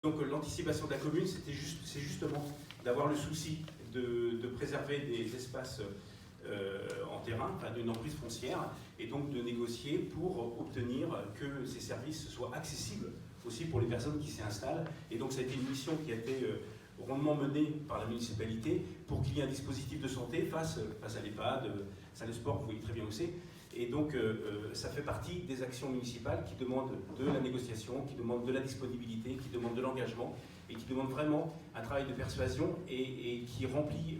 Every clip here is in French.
Donc l'anticipation de la commune, c'est justement d'avoir le souci de préserver des espaces en terrain, enfin, d'une emprise foncière, et donc de négocier pour obtenir que ces services soient accessibles aussi pour les personnes qui s'y installent. Et donc ça a été une mission qui a été rondement menée par la municipalité pour qu'il y ait un dispositif de santé face à l'EHPAD, salle de sport, vous voyez très bien où c'est. Et donc ça fait partie des actions municipales qui demandent de la négociation, qui demandent de la disponibilité, qui demandent de l'engagement et qui demandent vraiment un travail de persuasion et qui remplit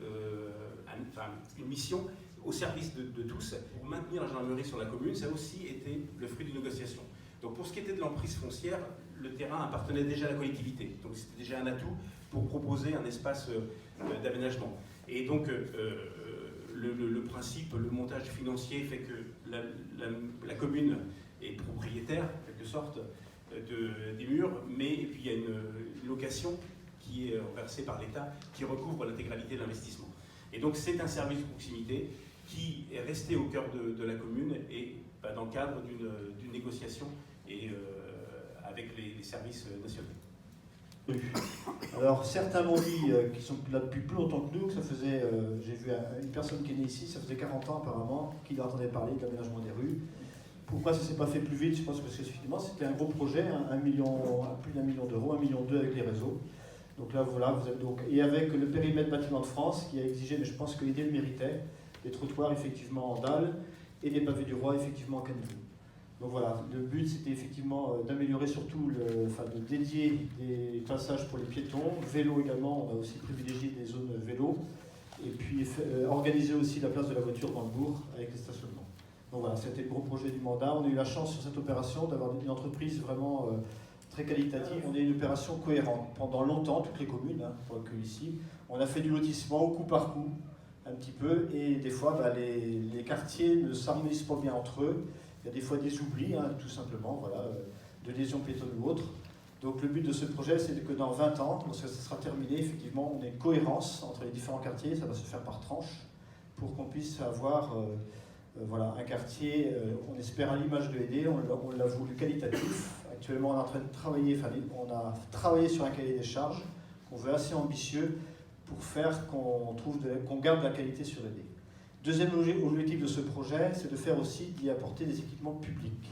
une mission au service de tous. Pour maintenir la gendarmerie sur la commune, ça a aussi été le fruit d'une négociation. Donc pour ce qui était de l'emprise foncière, le terrain appartenait déjà à la collectivité. Donc c'était déjà un atout pour proposer un espace d'aménagement. Et donc le principe, le montage financier fait que la commune est propriétaire, en quelque sorte, des murs, mais et puis il y a une location qui est versée par l'État qui recouvre l'intégralité de l'investissement. Et donc c'est un service de proximité qui est resté au cœur de la commune et dans le cadre d'une négociation et avec les services nationaux. Alors certains m'ont dit, qui sont là depuis plus longtemps que nous, que ça faisait, j'ai vu une personne qui est née ici, ça faisait 40 ans apparemment, qu'il entendait parler de l'aménagement des rues. Pourquoi ça ne s'est pas fait plus vite? Je pense que effectivement c'était un gros projet, plus d'1 million d'euros, 1,2 million avec les réseaux. Donc là voilà, vous avez donc, et avec le périmètre bâtiment de France qui a exigé, mais je pense que l'idée le méritait, des trottoirs effectivement en dalle et des pavés du roi effectivement en caniveau. Donc voilà, le but c'était effectivement d'améliorer surtout, de dédier des passages pour les piétons, vélo également, on a aussi privilégié des zones vélo, et puis organiser aussi la place de la voiture dans le bourg avec les stationnements. Donc voilà, c'était le gros projet du mandat. On a eu la chance sur cette opération d'avoir une entreprise vraiment très qualitative. On a eu une opération cohérente. Pendant longtemps, toutes les communes, pour que ici, on a fait du lotissement au coup par coup, un petit peu, et des fois les quartiers ne s'harmonisent pas bien entre eux. Il y a des fois des oublis, tout simplement, voilà, de lésions piétonnes ou autres. Donc le but de ce projet, c'est que dans 20 ans, lorsque ça sera terminé, effectivement, on ait une cohérence entre les différents quartiers, ça va se faire par tranche, pour qu'on puisse avoir voilà, un quartier, on espère à l'image de ED, on l'a voulu qualitatif. Actuellement, on est en train de travailler, on a travaillé sur un cahier des charges qu'on veut assez ambitieux pour faire qu'on garde la qualité sur ED. Deuxième objectif de ce projet, c'est de faire aussi d'y apporter des équipements publics.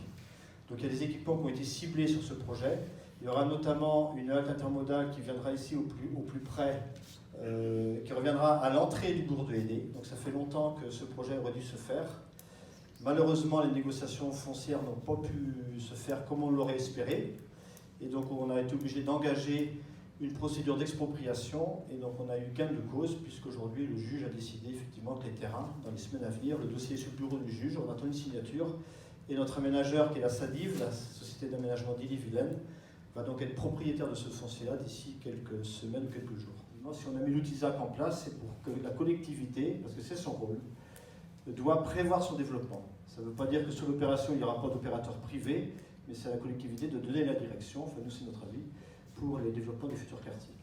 Donc il y a des équipements qui ont été ciblés sur ce projet. Il y aura notamment une halte intermodale qui viendra ici au plus près, qui reviendra à l'entrée du bourg de Hédé. Donc ça fait longtemps que ce projet aurait dû se faire. Malheureusement, les négociations foncières n'ont pas pu se faire comme on l'aurait espéré. Et donc on a été obligé d'engager une procédure d'expropriation, et donc on a eu gain de cause, puisqu'aujourd'hui le juge a décidé effectivement que les terrains, dans les semaines à venir, le dossier est sur le bureau du juge, on attend une signature, et notre aménageur qui est la SADIV, la Société d'aménagement d'Ille-et-Vilaine, va donc être propriétaire de ce foncier-là d'ici quelques semaines ou quelques jours. Maintenant, si on a mis l'outil ZAC en place, c'est pour que la collectivité, parce que c'est son rôle, doit prévoir son développement. Ça ne veut pas dire que sur l'opération, il n'y aura pas d'opérateur privé, mais c'est à la collectivité de donner la direction, enfin nous c'est notre avis, pour les développements des futurs quartiers.